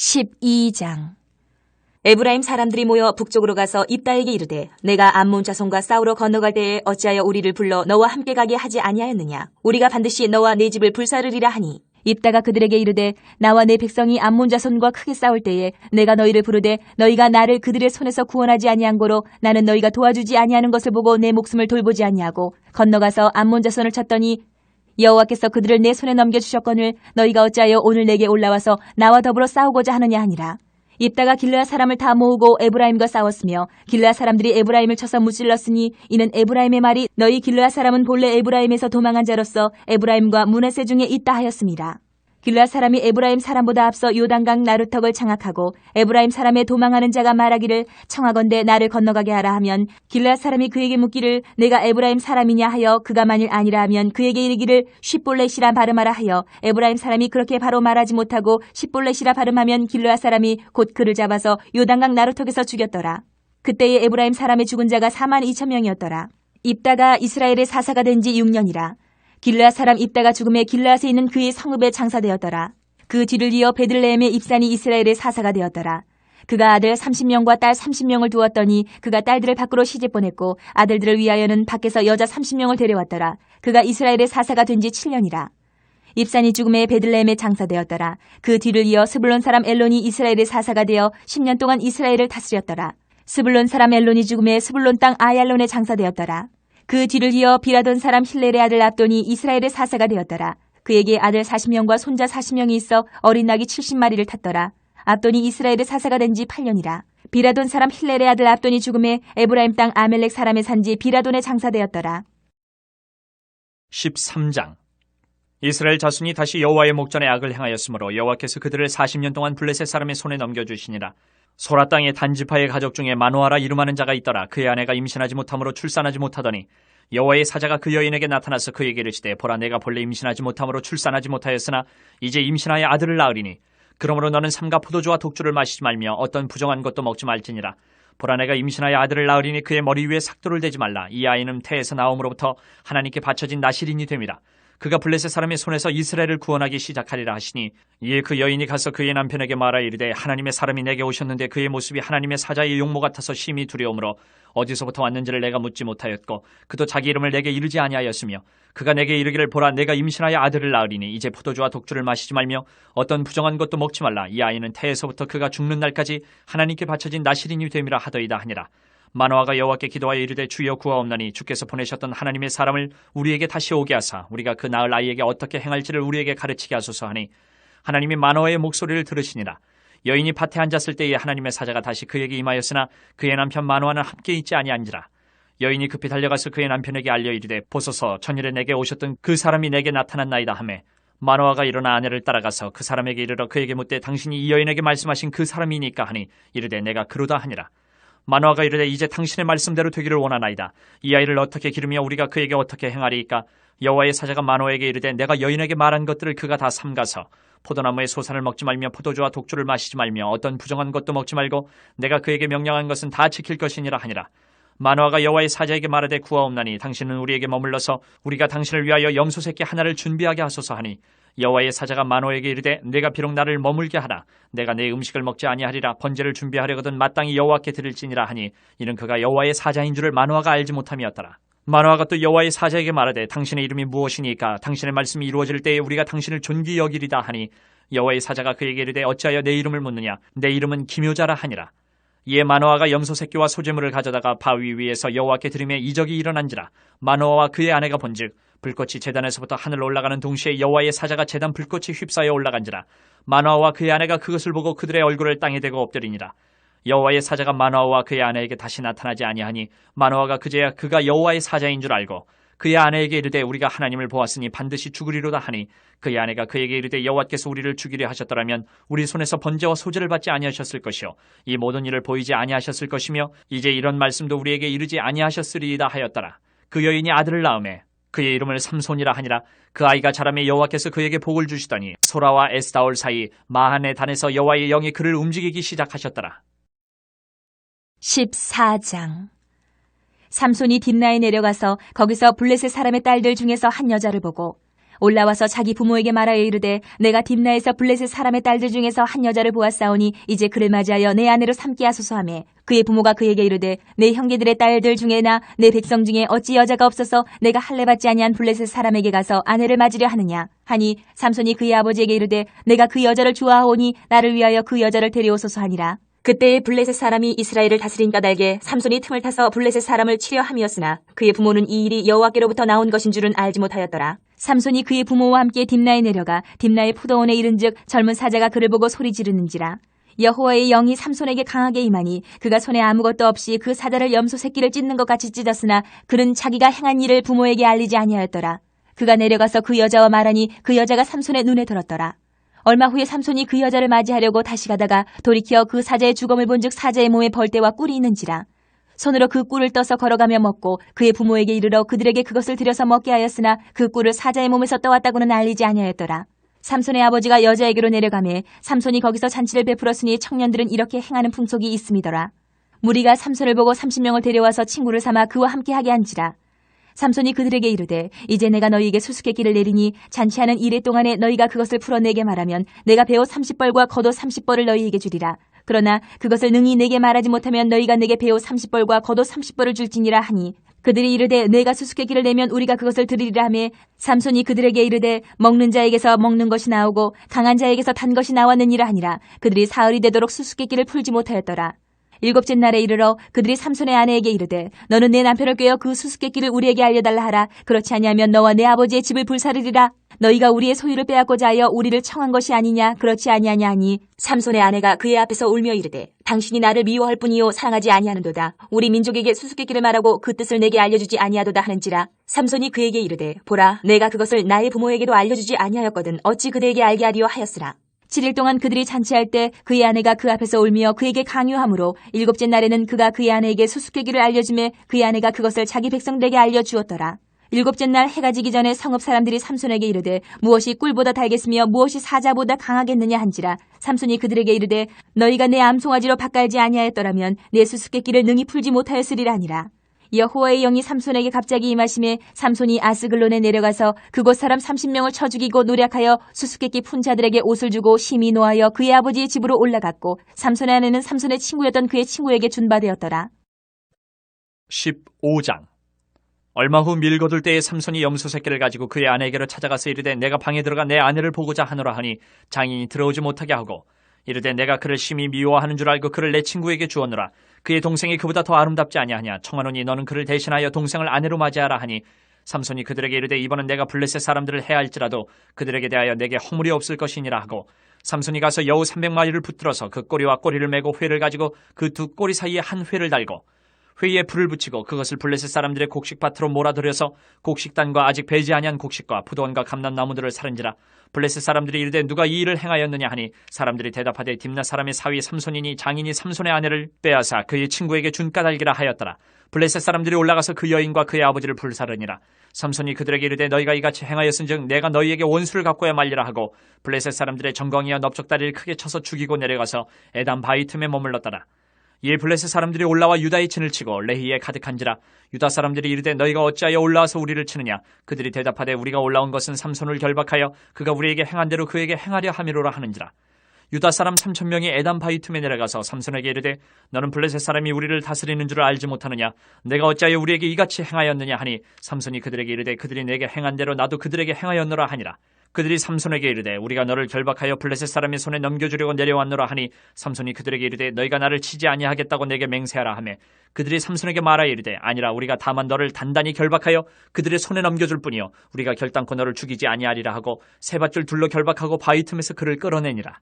12장. 에브라임 사람들이 모여 북쪽으로 가서 입다에게 이르되 내가 암몬 자손과 싸우러 건너갈 때에 어찌하여 우리를 불러 너와 함께 가게 하지 아니하였느냐. 우리가 반드시 너와 네 집을 불사르리라 하니 입다가 그들에게 이르되 나와 내 백성이 암몬 자손과 크게 싸울 때에 내가 너희를 부르되 너희가 나를 그들의 손에서 구원하지 아니한 고로 나는 너희가 도와주지 아니하는 것을 보고 내 목숨을 돌보지 아니하고 건너가서 암몬 자손을 쳤더니 여호와께서 그들을 내 손에 넘겨주셨거늘 너희가 어찌하여 오늘 내게 올라와서 나와 더불어 싸우고자 하느냐 하니라. 입다가 길르앗 사람을 다 모으고 에브라임과 싸웠으며 길르앗 사람들이 에브라임을 쳐서 무찔렀으니 이는 에브라임의 말이 너희 길르앗 사람은 본래 에브라임에서 도망한 자로서 에브라임과 므낫세 중에 있다 하였습니다. 길르앗 사람이 에브라임 사람보다 앞서 요단강 나루턱을 장악하고 에브라임 사람의 도망하는 자가 말하기를 청하건대 나를 건너가게 하라 하면 길르앗 사람이 그에게 묻기를 내가 에브라임 사람이냐 하여 그가 만일 아니라 하면 그에게 이르기를 쉿볼렛이라 발음하라 하여 에브라임 사람이 그렇게 바로 말하지 못하고 쉿볼렛이라 발음하면 길르앗 사람이 곧 그를 잡아서 요단강 나루턱에서 죽였더라. 그때에 에브라임 사람의 죽은 자가 42,000명이었더라. 입다가 이스라엘의 사사가 된 지 6년이라. 길르앗 사람 입다가 죽음에 길르앗에 있는 그의 성읍에 장사되었더라. 그 뒤를 이어 베들레헴의 입산이 이스라엘의 사사가 되었더라. 그가 아들 30명과 딸 30명을 두었더니 그가 딸들을 밖으로 시집 보냈고 아들들을 위하여는 밖에서 여자 30명을 데려왔더라. 그가 이스라엘의 사사가 된 지 7년이라. 입산이 죽음에 베들레헴에 장사되었더라. 그 뒤를 이어 스불론 사람 엘론이 이스라엘의 사사가 되어 10년 동안 이스라엘을 다스렸더라. 스불론 사람 엘론이 죽음에 스불론 땅 아얄론에 장사되었더라. 그 뒤를 이어 비라돈 사람 힐렐의 아들 압돈이 이스라엘의 사사가 되었더라. 그에게 아들 40명과 손자 40명이 있어 어린 낙이 70마리를 탔더라. 압돈이 이스라엘의 사사가 된 지 8년이라. 비라돈 사람 힐렐의 아들 압돈이 죽음에 에브라임 땅 아멜렉 사람의 산지 비라돈에 장사되었더라. 13장. 이스라엘 자손이 다시 여호와의 목전에 악을 행하였으므로 여호와께서 그들을 40년 동안 블레셋 사람의 손에 넘겨주시니라. 소라 땅의 단지파의 가족 중에 마노아라 이름하는 자가 있더라. 그의 아내가 임신하지 못함으로 출산하지 못하더니 여호와의 사자가 그 여인에게 나타나서 그에게 이르시되 보라 내가 본래 임신하지 못함으로 출산하지 못하였으나 이제 임신하여 아들을 낳으리니 그러므로 너는 삼가 포도주와 독주를 마시지 말며 어떤 부정한 것도 먹지 말지니라. 보라 내가 임신하여 아들을 낳으리니 그의 머리 위에 삭도를 대지 말라. 이 아이는 태에서 나옴으로부터 하나님께 바쳐진 나실인이 됨이라. 그가 블레셋 사람의 손에서 이스라엘을 구원하기 시작하리라 하시니 이에 그 여인이 가서 그의 남편에게 말하 이르되 하나님의 사람이 내게 오셨는데 그의 모습이 하나님의 사자의 용모 같아서 심히 두려움으로 어디서부터 왔는지를 내가 묻지 못하였고 그도 자기 이름을 내게 이르지 아니하였으며 그가 내게 이르기를 보라 내가 임신하여 아들을 낳으리니 이제 포도주와 독주를 마시지 말며 어떤 부정한 것도 먹지 말라. 이 아이는 태에서부터 그가 죽는 날까지 하나님께 바쳐진 나실인이 됨이라 하더이다 하니라. 마노아가 여호와께 기도하여 이르되 주여 구하옵나니 주께서 보내셨던 하나님의 사람을 우리에게 다시 오게 하사 우리가 그 낳을 아이에게 어떻게 행할지를 우리에게 가르치게 하소서 하니 하나님이 마노아의 목소리를 들으시니라. 여인이 밭에 앉았을 때에 하나님의 사자가 다시 그에게 임하였으나 그의 남편 마노아는 함께 있지 아니한지라. 여인이 급히 달려가서 그의 남편에게 알려 이르되 보소서 전일에 내게 오셨던 그 사람이 내게 나타났나이다 하매 마노아가 일어나 아내를 따라가서 그 사람에게 이르러 그에게 묻되 당신이 이 여인에게 말씀하신 그 사람이니까 하니 이르되 내가 그로다 하니라. 마노아가 이르되 이제 당신의 말씀대로 되기를 원하나이다. 이 아이를 어떻게 기르며 우리가 그에게 어떻게 행하리이까. 여호와의 사자가 마노아에게 이르되 내가 여인에게 말한 것들을 그가 다 삼가서 포도나무의 소산을 먹지 말며 포도주와 독주를 마시지 말며 어떤 부정한 것도 먹지 말고 내가 그에게 명령한 것은 다 지킬 것이니라 하니라. 마노아가 여호와의 사자에게 말하되 구하옵나니 당신은 우리에게 머물러서 우리가 당신을 위하여 염소 새끼 하나를 준비하게 하소서 하니 여호와의 사자가 마노아에게 이르되 내가 비록 나를 머물게 하라. 내가 내 음식을 먹지 아니하리라. 번제를 준비하려거든 마땅히 여호와께 드릴지니라 하니 이는 그가 여호와의 사자인 줄을 마노아가 알지 못함이었더라. 마노아가 또 여호와의 사자에게 말하되 당신의 이름이 무엇이니까 당신의 말씀이 이루어질 때에 우리가 당신을 존귀 여기리다 하니 여호와의 사자가 그에게 이르되 어찌하여 내 이름을 묻느냐. 내 이름은 기묘자라 하니라. 이에 마노아가 염소 새끼와 소재물을 가져다가 바위 위에서 여호와께 드리매 이적이 일어난지라. 마노아와 그의 아내가 본즉 불꽃이 제단에서부터 하늘로 올라가는 동시에 여호와의 사자가 제단 불꽃이 휩싸여 올라간지라. 마노아와 그의 아내가 그것을 보고 그들의 얼굴을 땅에 대고 엎드리니라. 여호와의 사자가 마노아와 그의 아내에게 다시 나타나지 아니하니 마노아가 그제야 그가 여호와의 사자인 줄 알고 그의 아내에게 이르되 우리가 하나님을 보았으니 반드시 죽으리로다 하니 그의 아내가 그에게 이르되 여호와께서 우리를 죽이려 하셨더라면 우리 손에서 번제와 소제를 받지 아니하셨을 것이요 이 모든 일을 보이지 아니하셨을 것이며 이제 이런 말씀도 우리에게 이르지 아니하셨으리이다 하였더라. 그 여인이 아들을 낳음에 그의 이름을 삼손이라 하니라. 그 아이가 자라매 여호와께서 그에게 복을 주시더니 소라와 에스다올 사이 마한의 단에서 여호와의 영이 그를 움직이기 시작하셨더라. 14장. 삼손이 딥나에 내려가서 거기서 블레셋 사람의 딸들 중에서 한 여자를 보고 올라와서 자기 부모에게 말하여 이르되 내가 딥나에서 블레셋 사람의 딸들 중에서 한 여자를 보았사오니 이제 그를 맞이하여 내 아내로 삼게 하소서 하매 그의 부모가 그에게 이르되 내 형제들의 딸들 중에나 내 백성 중에 어찌 여자가 없어서 내가 할례받지 아니한 블레셋 사람에게 가서 아내를 맞으려 하느냐 하니 삼손이 그의 아버지에게 이르되 내가 그 여자를 좋아하오니 나를 위하여 그 여자를 데려오소서 하니라. 그때에 블레셋 사람이 이스라엘을 다스린 까닭에 삼손이 틈을 타서 블레셋 사람을 치려 함이었으나 그의 부모는 이 일이 여호와께로부터 나온 것인 줄은 알지 못하였더라. 삼손이 그의 부모와 함께 딥나에 내려가 딥나의 포도원에 이른즉 젊은 사자가 그를 보고 소리 지르는지라. 여호와의 영이 삼손에게 강하게 임하니 그가 손에 아무것도 없이 그 사자를 염소 새끼를 찢는 것 같이 찢었으나 그는 자기가 행한 일을 부모에게 알리지 아니하였더라. 그가 내려가서 그 여자와 말하니 그 여자가 삼손의 눈에 들었더라. 얼마 후에 삼손이 그 여자를 맞이하려고 다시 가다가 돌이켜 그 사자의 죽음을 본즉 사자의 몸에 벌떼와 꿀이 있는지라. 손으로 그 꿀을 떠서 걸어가며 먹고 그의 부모에게 이르러 그들에게 그것을 들여서 먹게 하였으나 그 꿀을 사자의 몸에서 떠왔다고는 알리지 아니하였더라. 삼손의 아버지가 여자에게로 내려가매 삼손이 거기서 잔치를 베풀었으니 청년들은 이렇게 행하는 풍속이 있음이더라. 무리가 삼손을 보고 30명을 데려와서 친구를 삼아 그와 함께하게 한지라. 삼손이 그들에게 이르되 이제 내가 너희에게 수수께끼를 내리니 잔치하는 이래 동안에 너희가 그것을 풀어내게 말하면 내가 배옷 30벌과 겉옷 30벌을 너희에게 주리라. 그러나 그것을 능히 내게 말하지 못하면 너희가 내게 배옷 30벌과 겉옷 30벌을 줄지니라 하니 그들이 이르되 내가 수수께끼를 내면 우리가 그것을 드리리라 하며 삼손이 그들에게 이르되 먹는 자에게서 먹는 것이 나오고 강한 자에게서 단 것이 나왔느니라 하니라. 그들이 사흘이 되도록 수수께끼를 풀지 못하였더라. 일곱째 날에 이르러 그들이 삼손의 아내에게 이르되 너는 내 남편을 꾀어 그 수수께끼를 우리에게 알려달라 하라. 그렇지 아니하면 너와 내 아버지의 집을 불사르리라. 너희가 우리의 소유를 빼앗고자 하여 우리를 청한 것이 아니냐 그렇지 아니하냐 하니 삼손의 아내가 그의 앞에서 울며 이르되 당신이 나를 미워할 뿐이요 사랑하지 아니하는도다. 우리 민족에게 수수께끼를 말하고 그 뜻을 내게 알려주지 아니하도다 하는지라. 삼손이 그에게 이르되 보라 내가 그것을 나의 부모에게도 알려주지 아니하였거든 어찌 그대에게 알게 하리요 하였으라. 7일 동안 그들이 잔치할 때 그의 아내가 그 앞에서 울며 그에게 강요하므로 일곱째 날에는 그가 그의 아내에게 수수께끼를 알려주매 그의 아내가 그것을 자기 백성들에게 알려주었더라. 일곱째 날 해가 지기 전에 성읍 사람들이 삼손에게 이르되 무엇이 꿀보다 달겠으며 무엇이 사자보다 강하겠느냐 한지라. 삼손이 그들에게 이르되 너희가 내 암송아지로 밭갈지 아니하였더라면 내 수수께끼를 능히 풀지 못하였으리라 하니라. 여호와의 영이 삼손에게 갑자기 임하심에 삼손이 아스글론에 내려가서 그곳 사람 30명을 쳐 죽이고 노략하여 수수께끼 푼 자들에게 옷을 주고 심히 노하여 그의 아버지의 집으로 올라갔고 삼손의 아내는 삼손의 친구였던 그의 친구에게 준바되었더라. 15장. 얼마 후 밀거둘 때에 삼손이 염소 새끼를 가지고 그의 아내에게로 찾아가서 이르되 내가 방에 들어가 내 아내를 보고자 하노라 하니 장인이 들어오지 못하게 하고 이르되 내가 그를 심히 미워하는 줄 알고 그를 내 친구에게 주었노라. 그의 동생이 그보다 더 아름답지 아니하냐. 청하노니 너는 그를 대신하여 동생을 아내로 맞이하라 하니 삼손이 그들에게 이르되 이번은 내가 블레셋 사람들을 해할지라도 그들에게 대하여 내게 허물이 없을 것이니라 하고 삼손이 가서 여우 300마리를 붙들어서 그 꼬리와 꼬리를 메고 회를 가지고 그 두 꼬리 사이에 한 회를 달고 회에 불을 붙이고 그것을 블레셋 사람들의 곡식밭으로 몰아들여서 곡식단과 아직 배지 아니한 곡식과 포도원과 감람나무들을 사른지라. 블레셋 사람들이 이르되 누가 이 일을 행하였느냐 하니 사람들이 대답하되 딥나 사람의 사위 삼손이니 장인이 삼손의 아내를 빼앗아 그의 친구에게 준 까닭이라 하였더라. 블레셋 사람들이 올라가서 그 여인과 그의 아버지를 불사르니라. 삼손이 그들에게 이르되 너희가 이같이 행하였은즉 내가 너희에게 원수를 갚고야 말리라 하고 블레셋 사람들의 정광이와 넓적다리를 크게 쳐서 죽이고 내려가서 에담 바위 틈에 머물렀더라. 이에 블레셋 사람들이 올라와 유다의 진을 치고 레히에 가득한지라. 유다 사람들이 이르되 너희가 어찌하여 올라와서 우리를 치느냐. 그들이 대답하되 우리가 올라온 것은 삼손을 결박하여 그가 우리에게 행한 대로 그에게 행하려 함이로라 하는지라. 유다 사람 3,000명이 에담 바위 틈에 내려가서 삼손에게 이르되 너는 블레셋 사람이 우리를 다스리는 줄 알지 못하느냐. 내가 어찌하여 우리에게 이같이 행하였느냐 하니 삼손이 그들에게 이르되 그들이 내게 행한 대로 나도 그들에게 행하였노라 하니라. 그들이 삼손에게 이르되 우리가 너를 결박하여 블레셋 사람의 손에 넘겨주려고 내려왔노라 하니 삼손이 그들에게 이르되 너희가 나를 치지 아니하겠다고 내게 맹세하라 하매 그들이 삼손에게 말하여 이르되 아니라 우리가 다만 너를 단단히 결박하여 그들의 손에 넘겨줄 뿐이요 우리가 결단코 너를 죽이지 아니하리라 하고 세 밧줄 둘로 결박하고 바위 틈에서 그를 끌어내니라.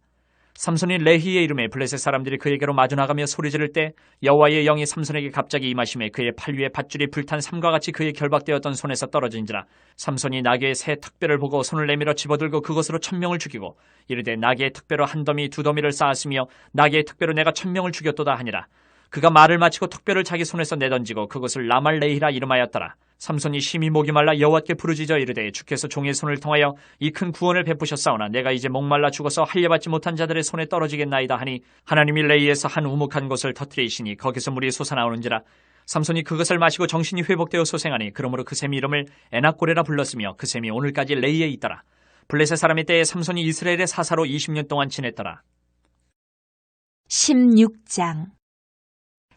삼손이 레히에 이름에 블레셋 사람들이 그에게로 마주 나가며 소리 지를 때 여호와의 영이 삼손에게 갑자기 임하심에 그의 팔 위에 밧줄이 불탄 삼과 같이 그의 결박되었던 손에서 떨어진지라. 삼손이 나귀의 새 턱뼈를 보고 손을 내밀어 집어들고 그것으로 1,000명을 죽이고 이르되 나귀의 턱뼈로 한 더미 두 더미를 쌓았으며 나귀의 턱뼈로 내가 1,000명을 죽였도다 하니라. 그가 말을 마치고 턱뼈를 자기 손에서 내던지고 그것을 라말레히라 이름하였더라. 삼손이 심히 목이 말라 여호와께 부르짖어 이르되 주께서 종의 손을 통하여 이 큰 구원을 베푸셨사오나 내가 이제 목말라 죽어서 할례받지 못한 자들의 손에 떨어지겠나이다 하니 하나님이 레이에서 한 우묵한 곳을 터뜨리시니 거기서 물이 솟아나오는지라. 삼손이 그것을 마시고 정신이 회복되어 소생하니 그러므로 그 샘 이름을 에낙고레라 불렀으며 그 샘이 오늘까지 레이에 있더라. 블레셋 사람의 때에 삼손이 이스라엘의 사사로 20년 동안 지냈더라. 16장.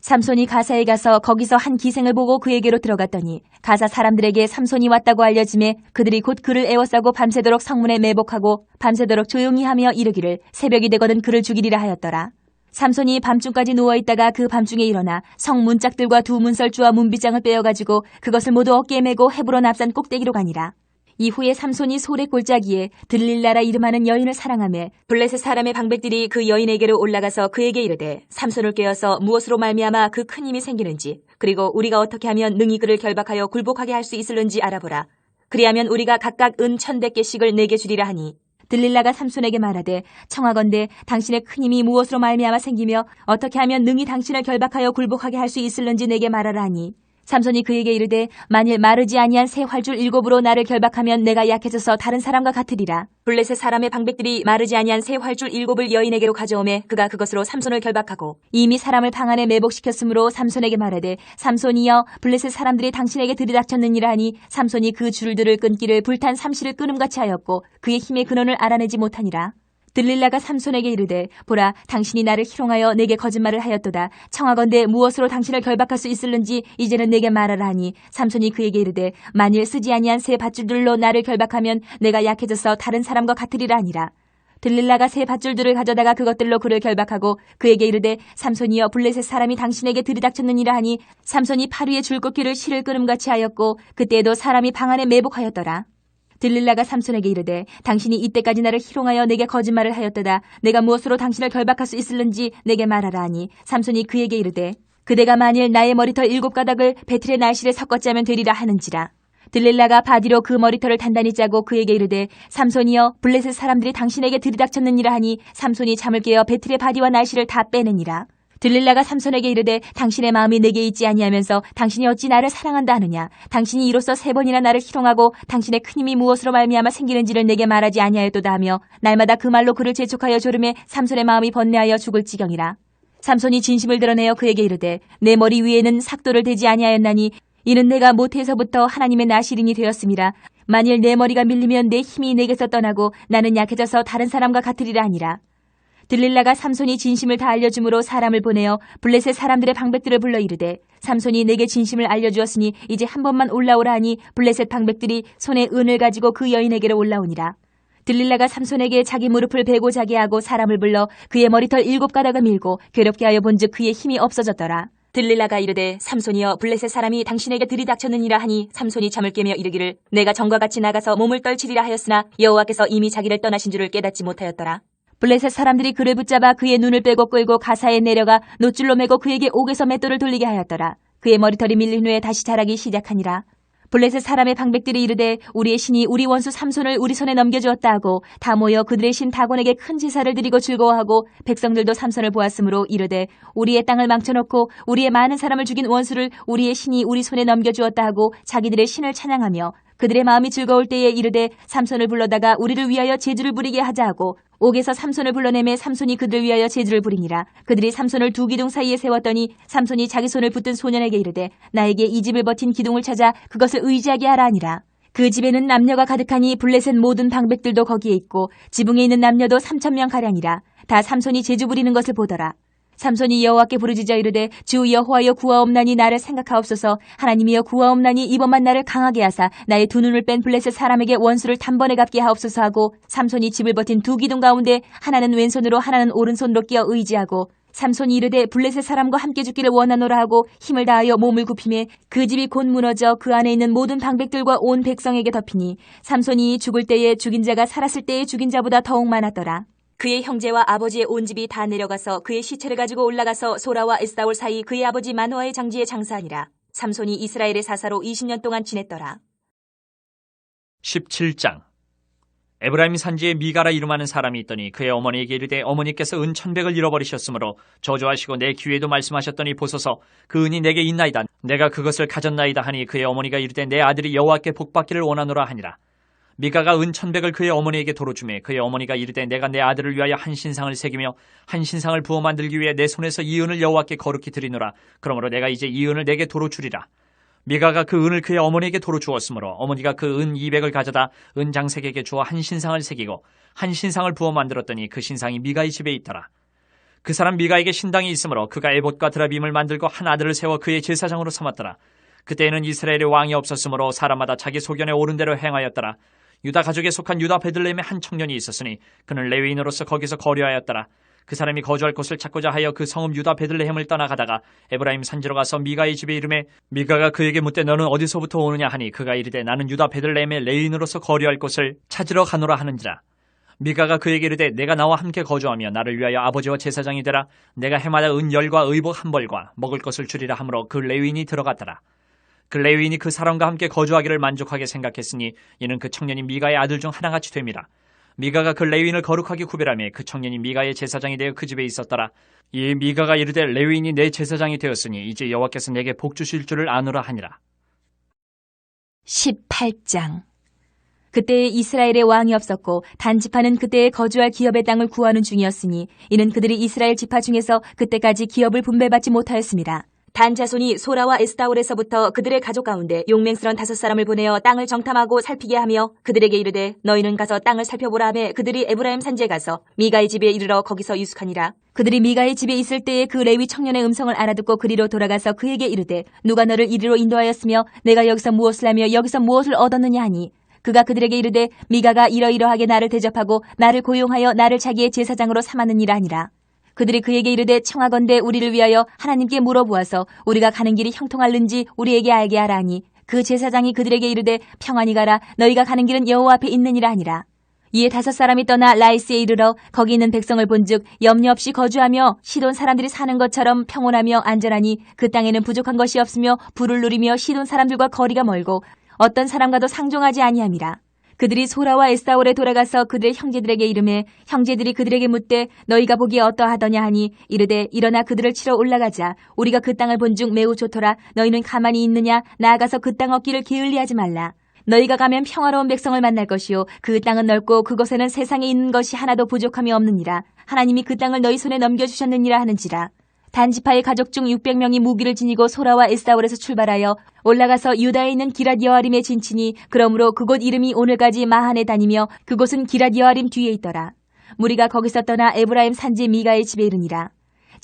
삼손이 가사에 가서 거기서 한 기생을 보고 그에게로 들어갔더니 가사 사람들에게 삼손이 왔다고 알려짐에 그들이 곧 그를 애워싸고 밤새도록 성문에 매복하고 밤새도록 조용히 하며 이르기를 새벽이 되거든 그를 죽이리라 하였더라. 삼손이 밤중까지 누워있다가 그 밤중에 일어나 성 문짝들과 두 문설주와 문빗장을 빼어가지고 그것을 모두 어깨에 메고 헤브론 앞산 꼭대기로 가니라. 이후에 삼손이 소래 골짜기에 들릴라라 이름하는 여인을 사랑하며 블레셋 사람의 방백들이 그 여인에게로 올라가서 그에게 이르되 삼손을 깨어서 무엇으로 말미암아 그 큰 힘이 생기는지 그리고 우리가 어떻게 하면 능히 그를 결박하여 굴복하게 할 수 있을는지 알아보라. 그리하면 우리가 각각 은 1,100개씩을 내게 주리라 하니 들릴라가 삼손에게 말하되 청하건대 당신의 큰 힘이 무엇으로 말미암아 생기며 어떻게 하면 능히 당신을 결박하여 굴복하게 할 수 있을는지 내게 말하라 하니 삼손이 그에게 이르되 만일 마르지 아니한 새 활줄 7으로 나를 결박하면 내가 약해져서 다른 사람과 같으리라. 블레셋 사람의 방백들이 마르지 아니한 새 활줄 7을 여인에게로 가져오매 그가 그것으로 삼손을 결박하고 이미 사람을 방 안에 매복시켰으므로 삼손에게 말하되 삼손이여 블레셋 사람들이 당신에게 들이닥쳤느니라 하니 삼손이 그 줄들을 끊기를 불탄 삼시를 끊음같이 하였고 그의 힘의 근원을 알아내지 못하니라. 들릴라가 삼손에게 이르되 보라 당신이 나를 희롱하여 내게 거짓말을 하였도다. 청하건대 무엇으로 당신을 결박할 수 있을는지 이제는 내게 말하라 하니 삼손이 그에게 이르되 만일 쓰지 아니한 새 밧줄들로 나를 결박하면 내가 약해져서 다른 사람과 같으리라 하니라. 들릴라가 새 밧줄들을 가져다가 그것들로 그를 결박하고 그에게 이르되 삼손이여 블레셋 사람이 당신에게 들이닥쳤느니라 하니 삼손이 팔 위에 줄 꺾기를 실을 끊음같이 하였고 그때에도 사람이 방 안에 매복하였더라. 들릴라가 삼손에게 이르되 당신이 이때까지 나를 희롱하여 내게 거짓말을 하였도다. 내가 무엇으로 당신을 결박할 수 있을는지 내게 말하라 하니 삼손이 그에게 이르되 그대가 만일 나의 머리털 7가닥을 배틀의 날실에 섞었자면 되리라 하는지라. 들릴라가 바디로 그 머리털을 단단히 짜고 그에게 이르되 삼손이여 블레셋 사람들이 당신에게 들이닥쳤느니라 하니 삼손이 잠을 깨어 배틀의 바디와 날실을 다 빼느니라. 들릴라가 삼손에게 이르되 당신의 마음이 내게 있지 아니하면서 당신이 어찌 나를 사랑한다 하느냐. 당신이 이로써 3번이나 나를 희롱하고 당신의 큰 힘이 무엇으로 말미암아 생기는지를 내게 말하지 아니하였도다 하며 날마다 그 말로 그를 재촉하여 조름에 삼손의 마음이 번뇌하여 죽을 지경이라. 삼손이 진심을 드러내어 그에게 이르되 내 머리 위에는 삭도를 대지 아니하였나니 이는 내가 모태에서부터 하나님의 나시린이 되었음이라. 만일 내 머리가 밀리면 내 힘이 내게서 떠나고 나는 약해져서 다른 사람과 같으리라 하니라. 들릴라가 삼손이 진심을 다 알려줌으로 사람을 보내어 블레셋 사람들의 방백들을 불러 이르되 삼손이 내게 진심을 알려주었으니 이제 한 번만 올라오라 하니 블레셋 방백들이 손에 은을 가지고 그 여인에게로 올라오니라. 들릴라가 삼손에게 자기 무릎을 베고 자게 하고 사람을 불러 그의 머리털 7가닥을 밀고 괴롭게 하여 본즉 그의 힘이 없어졌더라. 들릴라가 이르되 삼손이여 블레셋 사람이 당신에게 들이닥쳤느니라 하니 삼손이 잠을 깨며 이르기를 내가 전과 같이 나가서 몸을 떨치리라 하였으나 여호와께서 이미 자기를 떠나신 줄을 깨닫지 못하였더라. 블레셋 사람들이 그를 붙잡아 그의 눈을 빼고 끌고 가사에 내려가 노줄로 매고 그에게 옥에서 맷돌을 돌리게 하였더라. 그의 머리털이 밀린 후에 다시 자라기 시작하니라. 블레셋 사람의 방백들이 이르되 우리의 신이 우리 원수 삼손을 우리 손에 넘겨주었다 하고 다 모여 그들의 신 다곤에게 큰 제사를 드리고 즐거워하고 백성들도 삼손을 보았으므로 이르되 우리의 땅을 망쳐놓고 우리의 많은 사람을 죽인 원수를 우리의 신이 우리 손에 넘겨주었다 하고 자기들의 신을 찬양하며 그들의 마음이 즐거울 때에 이르되 삼손을 불러다가 우리를 위하여 제주를 부리게 하자 하고 옥에서 삼손을 불러내매 삼손이 그들을 위하여 제주를 부리니라. 그들이 삼손을 두 기둥 사이에 세웠더니 삼손이 자기 손을 붙든 소년에게 이르되 나에게 이 집을 버틴 기둥을 찾아 그것을 의지하게 하라 하니라. 그 집에는 남녀가 가득하니 블레셋 모든 방백들도 거기에 있고 지붕에 있는 남녀도 3,000명가량이라. 다 삼손이 제주 부리는 것을 보더라. 삼손이 여호와께 부르짖어 이르되 주 여호와여 구하옵나니 나를 생각하옵소서. 하나님이여 구하옵나니 이번만 나를 강하게 하사 나의 두 눈을 뺀 블레셋 사람에게 원수를 단번에 갚게 하옵소서 하고 삼손이 집을 버틴 두 기둥 가운데 하나는 왼손으로 하나는 오른손으로 끼어 의지하고 삼손이 이르되 블레셋 사람과 함께 죽기를 원하노라 하고 힘을 다하여 몸을 굽히매 그 집이 곧 무너져 그 안에 있는 모든 방백들과 온 백성에게 덮이니 삼손이 죽을 때에 죽인 자가 살았을 때에 죽인 자보다 더욱 많았더라. 그의 형제와 아버지의 온 집이 다 내려가서 그의 시체를 가지고 올라가서 소라와 에스다올 사이 그의 아버지 마노아의 장지에 장사하니라. 삼손이 이스라엘의 사사로 20년 동안 지냈더라. 17장. 에브라임 산지에 미가라 이름하는 사람이 있더니 그의 어머니에게 이르되 어머니께서 은 1,100을 잃어버리셨으므로 저주하시고 내 귀에도 말씀하셨더니 보소서 그 은이 내게 있나이다. 내가 그것을 가졌나이다 하니 그의 어머니가 이르되 내 아들이 여호와께 복받기를 원하노라 하니라. 미가가 은 1,100을 그의 어머니에게 도로 주매 그의 어머니가 이르되 내가 내 아들을 위하여 한 신상을 새기며 한 신상을 부어 만들기 위해 내 손에서 이 은을 여호와께 거룩히 드리노라. 그러므로 내가 이제 이 은을 내게 도로 주리라. 미가가 그 은을 그의 어머니에게 도로 주었으므로 어머니가 그 은 200을 가져다 은 장색에게 주어 한 신상을 새기고 한 신상을 부어 만들었더니 그 신상이 미가의 집에 있더라. 그 사람 미가에게 신당이 있으므로 그가 에봇과 드라빔을 만들고 한 아들을 세워 그의 제사장으로 삼았더라. 그때에는 이스라엘의 왕이 없었으므로 사람마다 자기 소견에 옳은 대로 행하였더라. 유다 가족에 속한 유다 베들레헴에 한 청년이 있었으니 그는 레위인으로서 거기서 거류하였더라. 그 사람이 거주할 곳을 찾고자 하여 그 성읍 유다 베들레헴을 떠나가다가 에브라임 산지로 가서 미가의 집에 이르매 미가가 그에게 묻되 너는 어디서부터 오느냐 하니 그가 이르되 나는 유다 베들레헴에 레위인으로서 거류할 곳을 찾으러 가노라 하는지라. 미가가 그에게 이르되 내가 나와 함께 거주하며 나를 위하여 아버지와 제사장이 되라. 내가 해마다 은 10과 의복 1벌과 먹을 것을 주리라 하므로 그 레위인이 들어갔더라. 그 레위인이 그 사람과 함께 거주하기를 만족하게 생각했으니 이는 그 청년이 미가의 아들 중 하나같이 됨이라. 미가가 그 레위인을 거룩하게 구별하며 그 청년이 미가의 제사장이 되어 그 집에 있었더라. 이 미가가 이르되 레위인이 내 제사장이 되었으니 이제 여호와께서 내게 복 주실 줄을 아노라 하니라. 18장. 그때에 이스라엘의 왕이 없었고 단 지파는 그때에 거주할 기업의 땅을 구하는 중이었으니 이는 그들이 이스라엘 지파 중에서 그때까지 기업을 분배받지 못하였습니다. 단 자손이 소라와 에스타올에서부터 그들의 가족 가운데 용맹스런 5사람을 보내어 땅을 정탐하고 살피게 하며 그들에게 이르되 너희는 가서 땅을 살펴보라 하매 그들이 에브라임 산지에 가서 미가의 집에 이르러 거기서 유숙하니라. 그들이 미가의 집에 있을 때에 그 레위 청년의 음성을 알아듣고 그리로 돌아가서 그에게 이르되 누가 너를 이리로 인도하였으며 내가 여기서 무엇을 하며 여기서 무엇을 얻었느냐 하니 그가 그들에게 이르되 미가가 이러이러하게 나를 대접하고 나를 고용하여 나를 자기의 제사장으로 삼았느니라 하니라. 그들이 그에게 이르되 청하건대 우리를 위하여 하나님께 물어보아서 우리가 가는 길이 형통할는지 우리에게 알게 하라 하니 그 제사장이 그들에게 이르되 평안히 가라. 너희가 가는 길은 여호와 앞에 있느니라 하니라. 이에 5사람이 떠나 라이스에 이르러 거기 있는 백성을 본즉 염려 없이 거주하며 시돈 사람들이 사는 것처럼 평온하며 안전하니 그 땅에는 부족한 것이 없으며 부를 누리며 시돈 사람들과 거리가 멀고 어떤 사람과도 상종하지 아니함이라. 그들이 소라와 에스타올에 돌아가서 그들의 형제들에게 이르매 형제들이 그들에게 묻되 너희가 보기에 어떠하더냐 하니 이르되 일어나 그들을 치러 올라가자. 우리가 그 땅을 본즉 매우 좋더라. 너희는 가만히 있느냐? 나아가서 그 땅 얻기를 게을리하지 말라. 너희가 가면 평화로운 백성을 만날 것이요 그 땅은 넓고 그곳에는 세상에 있는 것이 하나도 부족함이 없느니라. 하나님이 그 땅을 너희 손에 넘겨주셨느니라 하는지라. 단지파의 가족 중 600명이 무기를 지니고 소라와 에스타올에서 출발하여 올라가서 유다에 있는 기랏 여아림에 진치니 그러므로 그곳 이름이 오늘까지 마한에 다니며 그곳은 기랏 여아림 뒤에 있더라. 무리가 거기서 떠나 에브라임 산지 미가의 집에 이르니라.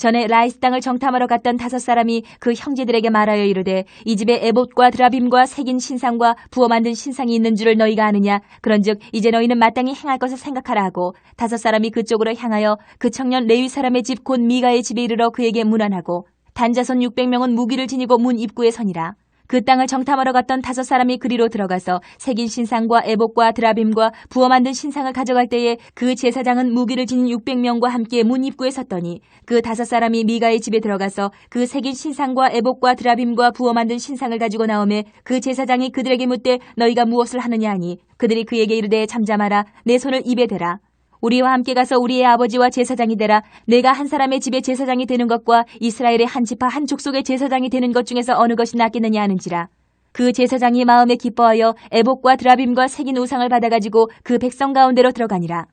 전에 라이스 땅을 정탐하러 갔던 5사람이 그 형제들에게 말하여 이르되 이 집에 에봇과 드라빔과 새긴 신상과 부어 만든 신상이 있는 줄을 너희가 아느냐. 그런즉 이제 너희는 마땅히 행할 것을 생각하라 하고 5사람이 그쪽으로 향하여 그 청년 레위 사람의 집 곧 미가의 집에 이르러 그에게 문안하고 단자손 600명은 무기를 지니고 문 입구에 서니라. 그 땅을 정탐하러 갔던 5사람이 그리로 들어가서 새긴 신상과 에봇과 드라빔과 부어 만든 신상을 가져갈 때에 그 제사장은 무기를 지닌 600명과 함께 문 입구에 섰더니 그 5사람이 미가의 집에 들어가서 그 새긴 신상과 에봇과 드라빔과 부어 만든 신상을 가지고 나오매 그 제사장이 그들에게 묻되 너희가 무엇을 하느냐 하니 그들이 그에게 이르되 잠잠하라. 내 손을 입에 대라. 우리와 함께 가서 우리의 아버지와 제사장이 되라. 내가 한 사람의 집에 제사장이 되는 것과 이스라엘의 한 지파 한 족속의 제사장이 되는 것 중에서 어느 것이 낫겠느냐 하는지라. 그 제사장이 마음에 기뻐하여 에봇과 드라빔과 새긴 우상을 받아가지고 그 백성 가운데로 들어가니라.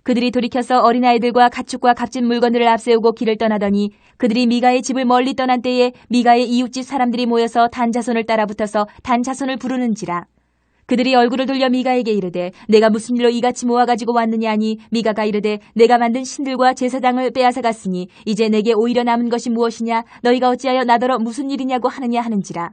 그들이 돌이켜서 어린아이들과 가축과 값진 물건들을 앞세우고 길을 떠나더니 그들이 미가의 집을 멀리 떠난 때에 미가의 이웃집 사람들이 모여서 단 자손을 따라붙어서 단 자손을 부르는지라. 그들이 얼굴을 돌려 미가에게 이르되 내가 무슨 일로 이같이 모아가지고 왔느냐 하니 미가가 이르되 내가 만든 신들과 제사장을 빼앗아 갔으니 이제 내게 오히려 남은 것이 무엇이냐. 너희가 어찌하여 나더러 무슨 일이냐고 하느냐 하는지라.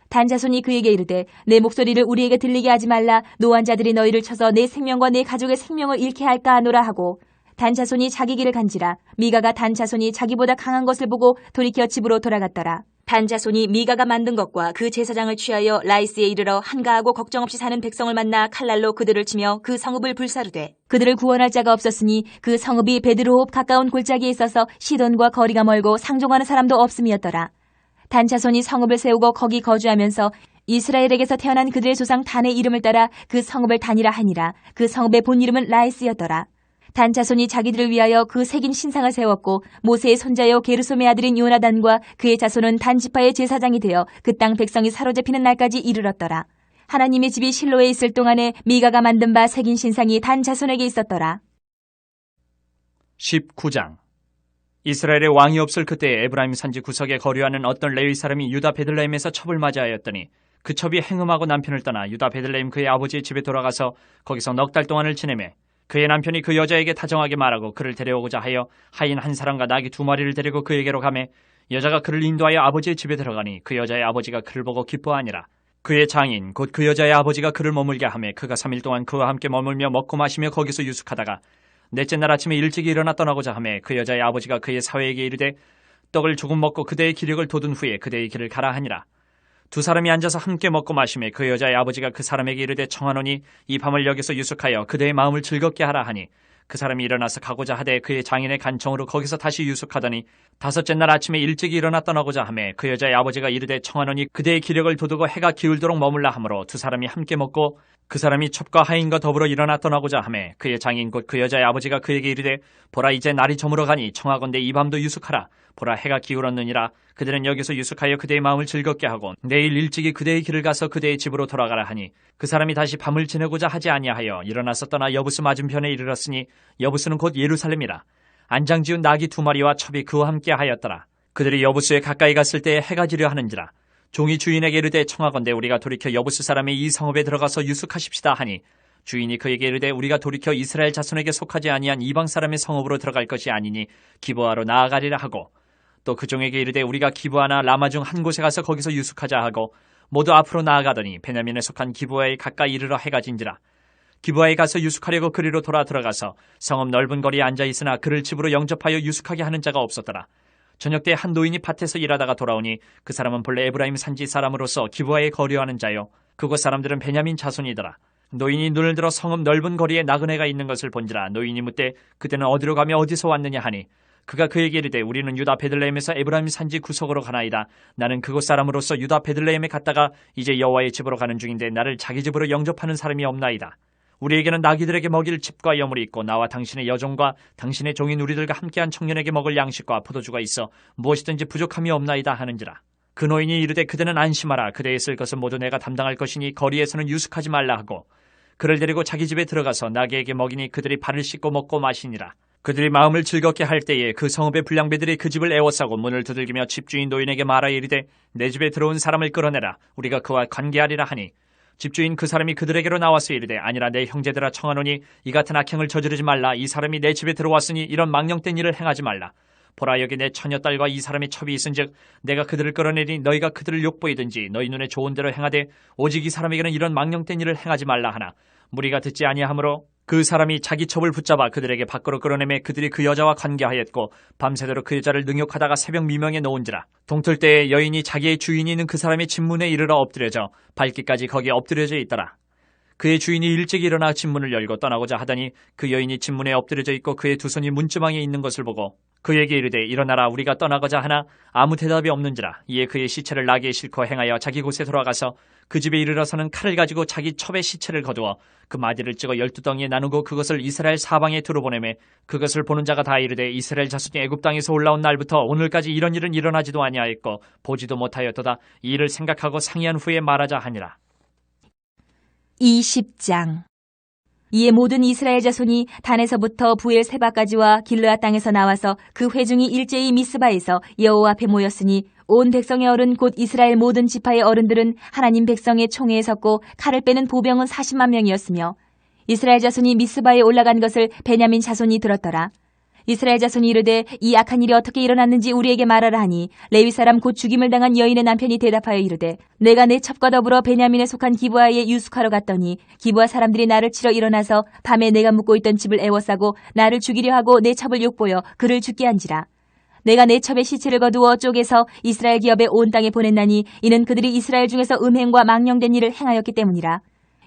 단자손이 그에게 이르되 내 목소리를 우리에게 들리게 하지 말라. 노한 자들이 너희를 쳐서 내 생명과 내 가족의 생명을 잃게 할까 하노라 하고 단자손이 자기 길을 간지라. 미가가 단자손이 자기보다 강한 것을 보고 돌이켜 집으로 돌아갔더라. 단자손이 미가가 만든 것과 그 제사장을 취하여 라이스에 이르러 한가하고 걱정 없이 사는 백성을 만나 칼날로 그들을 치며 그 성읍을 불사르되 그들을 구원할 자가 없었으니 그 성읍이 베드로홉 가까운 골짜기에 있어서 시돈과 거리가 멀고 상종하는 사람도 없음이었더라. 단자손이 성읍을 세우고 거기 거주하면서 이스라엘에게서 태어난 그들의 조상 단의 이름을 따라 그 성읍을 단이라 하니라. 그 성읍의 본 이름은 라이스였더라. 단자손이 자기들을 위하여 그 새긴 신상을 세웠고 모세의 손자여 게르솜의 아들인 요나단과 그의 자손은 단지파의 제사장이 되어 그 땅 백성이 사로잡히는 날까지 이르렀더라. 하나님의 집이 실로에 있을 동안에 미가가 만든 바 새긴 신상이 단 자손에게 있었더라. 19장. 이스라엘의 왕이 없을 그때에 에브라임 산지 구석에 거류하는 어떤 레위 사람이 유다 베들레헴에서 첩을 맞이하였더니 그 첩이 행음하고 남편을 떠나 유다 베들레헴 그의 아버지의 집에 돌아가서 거기서 넉 달 동안을 지내매 그의 남편이 그 여자에게 다정하게 말하고 그를 데려오고자 하여 하인 한 사람과 나귀 2마리를 데리고 그에게로 가매 여자가 그를 인도하여 아버지의 집에 들어가니 그 여자의 아버지가 그를 보고 기뻐하니라. 그의 장인 곧 그 여자의 아버지가 그를 머물게 하매 그가 3일 동안 그와 함께 머물며 먹고 마시며 거기서 유숙하다가 넷째 날 아침에 일찍 일어나 떠나고자 하매 그 여자의 아버지가 그의 사회에게 이르되 떡을 조금 먹고 그대의 기력을 돋은 후에 그대의 길을 가라 하니라. 두 사람이 앉아서 함께 먹고 마시매 그 여자의 아버지가 그 사람에게 이르되 청하노니 이 밤을 여기서 유숙하여 그대의 마음을 즐겁게 하라 하니 그 사람이 일어나서 가고자 하되 그의 장인의 간청으로 거기서 다시 유숙하더니 다섯째 날 아침에 일찍 일어나 떠나고자 하매 그 여자의 아버지가 이르되 청하노니 그대의 기력을 돋우고 해가 기울도록 머물라 하므로 두 사람이 함께 먹고 그 사람이 첩과 하인과 더불어 일어나 떠나고자 하매 그의 장인 곧 그 여자의 아버지가 그에게 이르되 보라 이제 날이 저물어 가니 청하건대 이 밤도 유숙하라. 보라 해가 기울었느니라. 그들은 여기서 유숙하여 그대의 마음을 즐겁게 하고 내일 일찍이 그대의 길을 가서 그대의 집으로 돌아가라 하니 그 사람이 다시 밤을 지내고자 하지 아니하여 일어나서 떠나 여부스 맞은편에 이르렀으니 여부스는 곧 예루살렘이라. 안장지은 나귀 2마리와 첩이 그와 함께 하였더라. 그들이 여부스에 가까이 갔을 때에 해가 지려 하는지라. 종이 주인에게 이르되 청하건대 우리가 돌이켜 여부스 사람의 이 성읍에 들어가서 유숙하십시다 하니 주인이 그에게 이르되 우리가 돌이켜 이스라엘 자손에게 속하지 아니한 이방 사람의 성읍으로 들어갈 것이 아니니 기브아로 나아가리라 하고 또 그 종에게 이르되 우리가 기브아나 라마 중 한 곳에 가서 거기서 유숙하자 하고 모두 앞으로 나아가더니 베냐민에 속한 기브아에 가까이 이르러 해가 진지라. 기브아에 가서 유숙하려고 그리로 돌아 들어가서 성읍 넓은 거리에 앉아 있으나 그를 집으로 영접하여 유숙하게 하는 자가 없었더라. 저녁 때 한 노인이 밭에서 일하다가 돌아오니 그 사람은 본래 에브라임 산지 사람으로서 기브아에 거류하는 자요 그곳 사람들은 베냐민 자손이더라. 노인이 눈을 들어 성읍 넓은 거리에 나그네가 있는 것을 본지라. 노인이 묻되 그대는 어디로 가며 어디서 왔느냐 하니 그가 그에게 이르되 우리는 유다 베들레헴에서 에브라임 산지 구석으로 가나이다. 나는 그곳 사람으로서 유다 베들레헴에 갔다가 이제 여호와의 집으로 가는 중인데 나를 자기 집으로 영접하는 사람이 없나이다. 우리에게는 나귀들에게 먹일 칩과 여물이 있고 나와 당신의 여종과 당신의 종인 우리들과 함께한 청년에게 먹을 양식과 포도주가 있어 무엇이든지 부족함이 없나이다 하는지라. 그 노인이 이르되 그대는 안심하라. 그대의 쓸 것은 모두 내가 담당할 것이니 거리에서는 유숙하지 말라 하고 그를 데리고 자기 집에 들어가서 나귀에게 먹이니 그들이 발을 씻고 먹고 마시니라. 그들이 마음을 즐겁게 할 때에 그 성읍의 불량배들이 그 집을 에워싸고 문을 두들기며 집주인 노인에게 말하여 이르되 내 집에 들어온 사람을 끌어내라. 우리가 그와 관계하리라 하니 집주인 그 사람이 그들에게로 나와서 이르되 아니라 내 형제들아 청하노니 이 같은 악행을 저지르지 말라. 이 사람이 내 집에 들어왔으니 이런 망령된 일을 행하지 말라. 보라 여기 내 처녀딸과 이 사람의 첩이 있은즉 내가 그들을 끌어내리니 너희가 그들을 욕보이든지 너희 눈에 좋은 대로 행하되 오직 이 사람에게는 이런 망령된 일을 행하지 말라 하나 무리가 듣지 아니하므로 그 사람이 자기 첩을 붙잡아 그들에게 밖으로 끌어내매 그들이 그 여자와 관계하였고 밤새도록 그 여자를 능욕하다가 새벽 미명에 놓은지라. 동틀 때에 여인이 자기의 주인이 있는 그 사람의 집문에 이르러 엎드려져 발기까지 거기에 엎드려져 있더라. 그의 주인이 일찍 일어나 집문을 열고 떠나고자 하더니 그 여인이 집문에 엎드려져 있고 그의 두 손이 문지방에 있는 것을 보고 그에게 이르되 일어나라 우리가 떠나고자 하나 아무 대답이 없는지라. 이에 그의 시체를 나귀에 싣고 행하여 자기 곳에 돌아가서 그 집에 이르러서는 칼을 가지고 자기 첩의 시체를 거두어 그 마디를 찍어 12덩이에 나누고 그것을 이스라엘 사방에 두루 보내매 그것을 보는 자가 다 이르되 이스라엘 자손이 애굽 땅에서 올라온 날부터 오늘까지 이런 일은 일어나지도 아니하였고 보지도 못하였도다. 이 일을 생각하고 상의한 후에 말하자 하니라. 20장. 이에 모든 이스라엘 자손이 단에서부터 부엘세바까지와 길르앗 땅에서 나와서 그 회중이 일제히 미스바에서 여호와 앞에 모였으니 온 백성의 어른 곧 이스라엘 모든 지파의 어른들은 하나님 백성의 총회에 섰고 칼을 빼는 보병은 40만 명이었으며 이스라엘 자손이 미스바에 올라간 것을 베냐민 자손이 들었더라. 이스라엘 자손이 이르되 이 악한 일이 어떻게 일어났는지 우리에게 말하라 하니 레위 사람 곧 죽임을 당한 여인의 남편이 대답하여 이르되 내가 내 첩과 더불어 베냐민에 속한 기브아에 유숙하러 갔더니 기브아 사람들이 나를 치러 일어나서 밤에 내가 묵고 있던 집을 에워싸고 나를 죽이려 하고 내 첩을 욕보여 그를 죽게 한지라. 내가 내 첩의 시체를 거두어 쪼개서 이스라엘 기업에 온 땅에 보냈나니 이는 그들이 이스라엘 중에서 음행과 망령된 일을 행하였기 때문이라.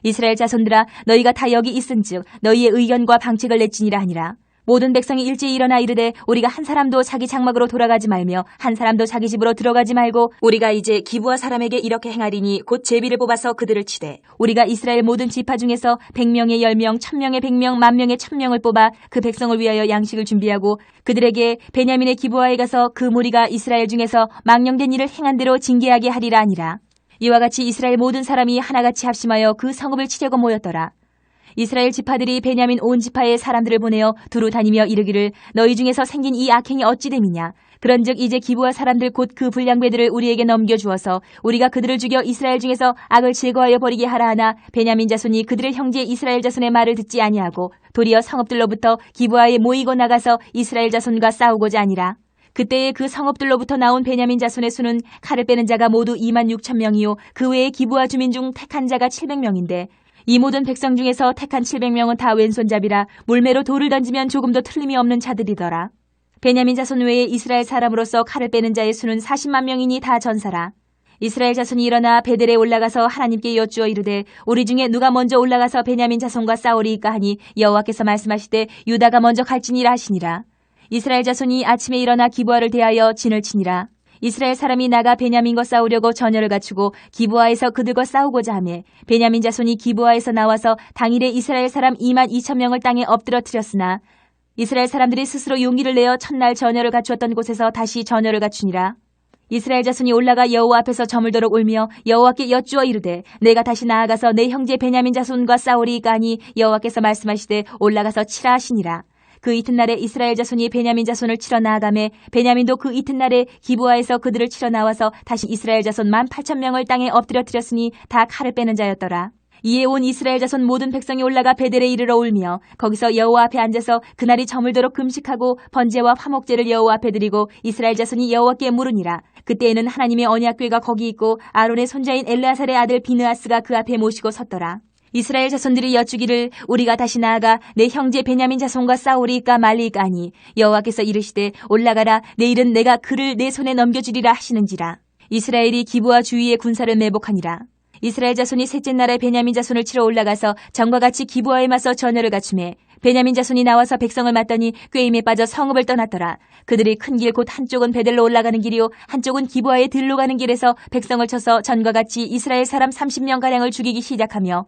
이스라엘 자손들아 너희가 다 여기 있은즉 너희의 의견과 방책을 내지니라 하니라. 모든 백성이 일제히 일어나 이르되 우리가 한 사람도 자기 장막으로 돌아가지 말며 한 사람도 자기 집으로 들어가지 말고 우리가 이제 기브아 사람에게 이렇게 행하리니 곧 제비를 뽑아서 그들을 치되 우리가 이스라엘 모든 지파 중에서 100명의 10명, 1000명의 100명, 10,000명의 1000명을 뽑아 그 백성을 위하여 양식을 준비하고 그들에게 베냐민의 기브아에 가서 그 무리가 이스라엘 중에서 망령된 일을 행한 대로 징계하게 하리라 하니라. 이와 같이 이스라엘 모든 사람이 하나같이 합심하여 그 성읍을 치려고 모였더라. 이스라엘 지파들이 베냐민 온 지파의 사람들을 보내어 두루 다니며 이르기를 너희 중에서 생긴 이 악행이 어찌 됨이냐. 그런즉 이제 기브와 사람들 곧 그 불량배들을 우리에게 넘겨주어서 우리가 그들을 죽여 이스라엘 중에서 악을 제거하여 버리게 하라 하나 베냐민 자손이 그들의 형제 이스라엘 자손의 말을 듣지 아니하고 도리어 성읍들로부터 기브아에 모이고 나가서 이스라엘 자손과 싸우고자 하니라. 그때에 그 성읍들로부터 나온 베냐민 자손의 수는 칼을 빼는 자가 모두 26,000명이요 그 외에 기브아 주민 중 택한 자가 700명인데 이 모든 백성 중에서 택한 700명은 다 왼손잡이라 물매로 돌을 던지면 조금도 틀림이 없는 자들이더라. 베냐민 자손 외에 이스라엘 사람으로서 칼을 빼는 자의 수는 40만 명이니 다 전사라. 이스라엘 자손이 일어나 베델에 올라가서 하나님께 여쭈어 이르되 우리 중에 누가 먼저 올라가서 베냐민 자손과 싸우리이까 하니 여호와께서 말씀하시되 유다가 먼저 갈지니라 하시니라. 이스라엘 자손이 아침에 일어나 기브아를 대하여 진을 치니라. 이스라엘 사람이 나가 베냐민과 싸우려고 전열을 갖추고 기브아에서 그들과 싸우고자 하며 베냐민 자손이 기브아에서 나와서 당일에 이스라엘 사람 22,000명을 땅에 엎드러뜨렸으나 이스라엘 사람들이 스스로 용기를 내어 첫날 전열을 갖추었던 곳에서 다시 전열을 갖추니라. 이스라엘 자손이 올라가 여호와 앞에서 저물도록 울며 여호와께 여쭈어 이르되 내가 다시 나아가서 내 형제 베냐민 자손과 싸우리이까 하니 여호와께서 말씀하시되 올라가서 치라 하시니라. 그 이튿날에 이스라엘 자손이 베냐민 자손을 치러 나아가매 베냐민도 그 이튿날에 기브아에서 그들을 치러 나와서 다시 이스라엘 자손 18,000명을 땅에 엎드려뜨렸으니 다 칼을 빼는 자였더라. 이에 온 이스라엘 자손 모든 백성이 올라가 베델에 이르러 울며 거기서 여호와 앞에 앉아서 그날이 저물도록 금식하고 번제와 화목제를 여호와 앞에 드리고 이스라엘 자손이 여호와께 물으니라. 그때에는 하나님의 언약궤가 거기 있고 아론의 손자인 엘르아살의 아들 비느하스가 그 앞에 모시고 섰더라. 이스라엘 자손들이 여쭈기를 우리가 다시 나아가 내 형제 베냐민 자손과 싸우리이까 말리이까 하니 여호와께서 이르시되 올라가라 내일은 내가 그를 내 손에 넘겨주리라 하시는지라. 이스라엘이 기브아 주위에 군사를 매복하니라. 이스라엘 자손이 셋째 날에 베냐민 자손을 치러 올라가서 전과 같이 기브아에 맞서 전열을 갖추매 베냐민 자손이 나와서 백성을 맞더니 꾀임에 빠져 성읍을 떠났더라. 그들이 큰 길 곧 한쪽은 베델로 올라가는 길이요 한쪽은 기브아에 들로 가는 길에서 백성을 쳐서 전과 같이 이스라엘 사람 30명가량을 죽이기 시작하며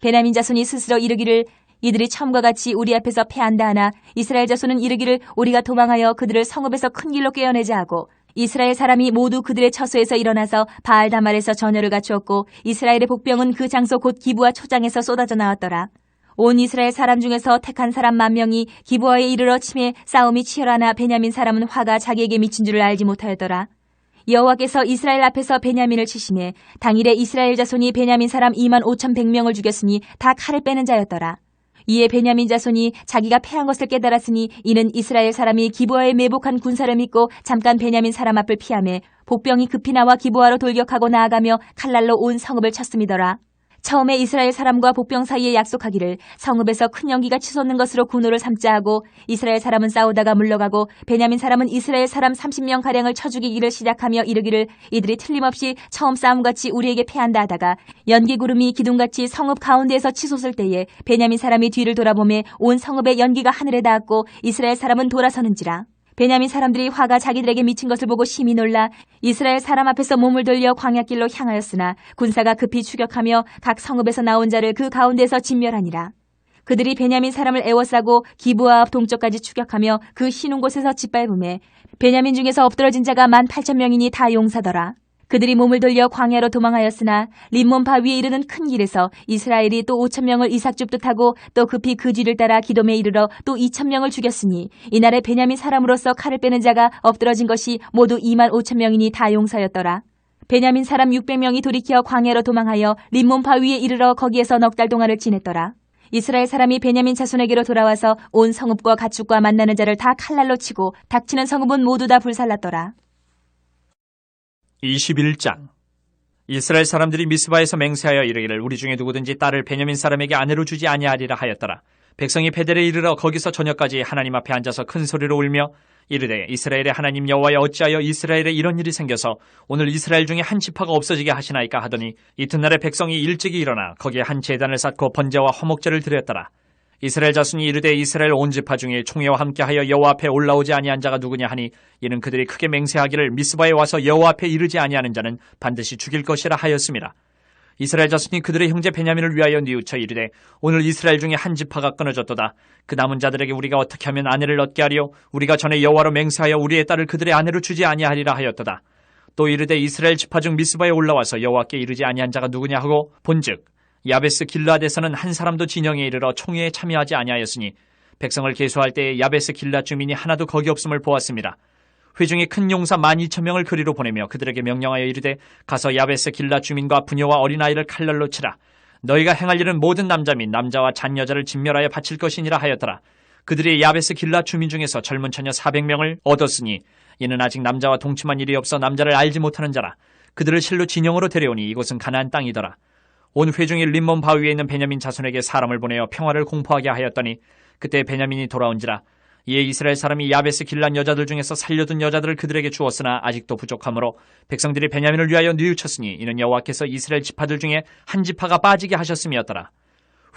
베냐민 자손이 스스로 이르기를 이들이 처음과 같이 우리 앞에서 패한다 하나 이스라엘 자손은 이르기를 우리가 도망하여 그들을 성읍에서 큰 길로 꿰어내자 하고 이스라엘 사람이 모두 그들의 처소에서 일어나서 바알다말에서 전열을 갖추었고 이스라엘의 복병은 그 장소 곧 기브아 초장에서 쏟아져 나왔더라. 온 이스라엘 사람 중에서 택한 사람 10,000명이 기브아에 이르러 치매 싸움이 치열하나 베냐민 사람은 화가 자기에게 미친 줄을 알지 못하였더라. 여호와께서 이스라엘 앞에서 베냐민을 치심에 당일에 이스라엘 자손이 베냐민 사람 25,100명을 죽였으니 다 칼을 빼는 자였더라. 이에 베냐민 자손이 자기가 패한 것을 깨달았으니 이는 이스라엘 사람이 기브아에 매복한 군사를 믿고 잠깐 베냐민 사람 앞을 피하매 복병이 급히 나와 기브아로 돌격하고 나아가며 칼날로 온 성읍을 쳤음이더라. 처음에 이스라엘 사람과 복병 사이에 약속하기를 성읍에서 큰 연기가 치솟는 것으로 군호를 삼자 하고 이스라엘 사람은 싸우다가 물러가고 베냐민 사람은 이스라엘 사람 30명가량을 쳐 죽이기를 시작하며 이르기를 이들이 틀림없이 처음 싸움같이 우리에게 패한다 하다가 연기구름이 기둥같이 성읍 가운데에서 치솟을 때에 베냐민 사람이 뒤를 돌아보매 온 성읍의 연기가 하늘에 닿았고 이스라엘 사람은 돌아서는지라. 베냐민 사람들이 화가 자기들에게 미친 것을 보고 심히 놀라 이스라엘 사람 앞에서 몸을 돌려 광야길로 향하였으나 군사가 급히 추격하며 각 성읍에서 나온 자를 그 가운데서 진멸하니라. 그들이 베냐민 사람을 에워싸고 기브아 앞 동쪽까지 추격하며 그 쉬는 곳에서 짓밟음에 베냐민 중에서 엎드러진 자가 18,000명이니 다 용사더라. 그들이 몸을 돌려 광야로 도망하였으나 림몬 바위에 이르는 큰 길에서 이스라엘이 또 5,000명을 이삭줍듯 하고 또 급히 그 뒤를 따라 기돔에 이르러 또 2,000명을 죽였으니 이날에 베냐민 사람으로서 칼을 빼는 자가 엎드러진 것이 모두 25,000명이니 다 용사였더라. 베냐민 사람 600명이 돌이켜 광야로 도망하여 림몬 바위에 이르러 거기에서 넉 달 동안을 지냈더라. 이스라엘 사람이 베냐민 자손에게로 돌아와서 온 성읍과 가축과 만나는 자를 다 칼날로 치고 닥치는 성읍은 모두 다 불살랐더라. 21장 이스라엘 사람들이 미스바에서 맹세하여 이르기를 우리 중에 누구든지 딸을 베냐민 사람에게 아내로 주지 아니하리라 하였더라. 백성이 베델에 이르러 거기서 저녁까지 하나님 앞에 앉아서 큰 소리로 울며 이르되 이스라엘의 하나님 여호와여 어찌하여 이스라엘에 이런 일이 생겨서 오늘 이스라엘 중에 한 지파가 없어지게 하시나이까 하더니 이튿날에 백성이 일찍이 일어나 거기에 한 제단을 쌓고 번제와 화목제를 드렸더라. 이스라엘 자손이 이르되 이스라엘 온 지파 중에 총회와 함께하여 여호와 앞에 올라오지 아니한 자가 누구냐 하니 이는 그들이 크게 맹세하기를 미스바에 와서 여호와 앞에 이르지 아니하는 자는 반드시 죽일 것이라 하였습니다. 이스라엘 자손이 그들의 형제 베냐민을 위하여 뉘우쳐 이르되 오늘 이스라엘 중에 한 지파가 끊어졌도다. 그 남은 자들에게 우리가 어떻게 하면 아내를 얻게 하리요? 우리가 전에 여호와로 맹세하여 우리의 딸을 그들의 아내로 주지 아니하리라 하였도다. 또 이르되 이스라엘 지파 중 미스바에 올라와서 여호와께 이르지 아니한 자가 누구냐 하고 본즉 야베스 길라앗에서는 한 사람도 진영에 이르러 총회에 참여하지 아니하였으니 백성을 계수할 때에 야베스 길라앗 주민이 하나도 거기 없음을 보았습니다. 회중이 큰 용사 12,000명을 그리로 보내며 그들에게 명령하여 이르되 가서 야베스 길라앗 주민과 부녀와 어린아이를 칼날로 치라. 너희가 행할 일은 모든 남자 및 남자와 잔여자를 진멸하여 바칠 것이니라 하였더라. 그들이 야베스 길라앗 주민 중에서 젊은 처녀 400명을 얻었으니 이는 아직 남자와 동침한 일이 없어 남자를 알지 못하는 자라. 그들을 실로 진영으로 데려오니 이곳은 가나안 땅이더라. 온 회중이 림몬 바위에 있는 베냐민 자손에게 사람을 보내어 평화를 공포하게 하였더니 그때 베냐민이 돌아온지라. 이에 이스라엘 사람이 야베스 길란 여자들 중에서 살려둔 여자들을 그들에게 주었으나 아직도 부족하므로 백성들이 베냐민을 위하여 뉘우쳤으니 이는 여호와께서 이스라엘 지파들 중에 한 지파가 빠지게 하셨음이었더라.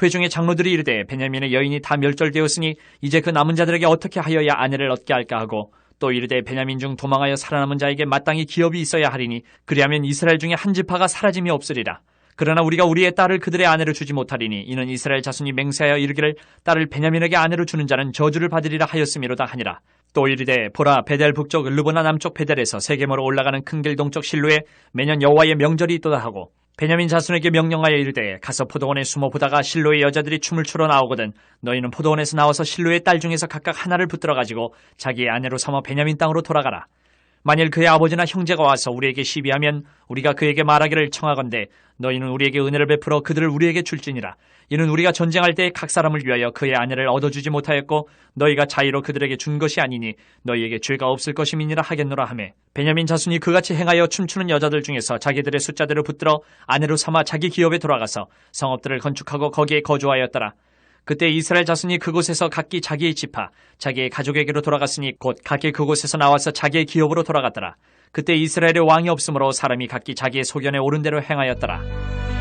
회중의 장로들이 이르되 베냐민의 여인이 다 멸절되었으니 이제 그 남은 자들에게 어떻게 하여야 아내를 얻게 할까 하고 또 이르되 베냐민 중 도망하여 살아남은 자에게 마땅히 기업이 있어야 하리니 그리하면 이스라엘 중에 한 지파가 사라짐이 없으리라. 그러나 우리가 우리의 딸을 그들의 아내로 주지 못하리니 이는 이스라엘 자손이 맹세하여 이르기를 딸을 베냐민에게 아내로 주는 자는 저주를 받으리라 하였음이로다 하니라. 또 이르되 보라 베델 북쪽 르보나 남쪽 베델에서 세겜으로 올라가는 큰 길 동쪽 실로에 매년 여호와의 명절이 있도다 하고 베냐민 자손에게 명령하여 이르되 가서 포도원에 숨어 보다가 실로의 여자들이 춤을 추러 나오거든 너희는 포도원에서 나와서 실로의 딸 중에서 각각 하나를 붙들어 가지고 자기의 아내로 삼아 베냐민 땅으로 돌아가라. 만일 그의 아버지나 형제가 와서 우리에게 시비하면 우리가 그에게 말하기를 청하건대 너희는 우리에게 은혜를 베풀어 그들을 우리에게 줄지니라. 이는 우리가 전쟁할 때 각 사람을 위하여 그의 아내를 얻어주지 못하였고 너희가 자의로 그들에게 준 것이 아니니 너희에게 죄가 없을 것임이니라 하겠노라 하매 베냐민 자손이 그같이 행하여 춤추는 여자들 중에서 자기들의 숫자대로 붙들어 아내로 삼아 자기 기업에 돌아가서 성읍들을 건축하고 거기에 거주하였더라. 그때 이스라엘 자손이 그곳에서 각기 자기의 지파, 자기의 가족에게로 돌아갔으니 곧 각기 그곳에서 나와서 자기의 기업으로 돌아갔더라. 그때 이스라엘의 왕이 없으므로 사람이 각기 자기의 소견에 옳은 대로 행하였더라.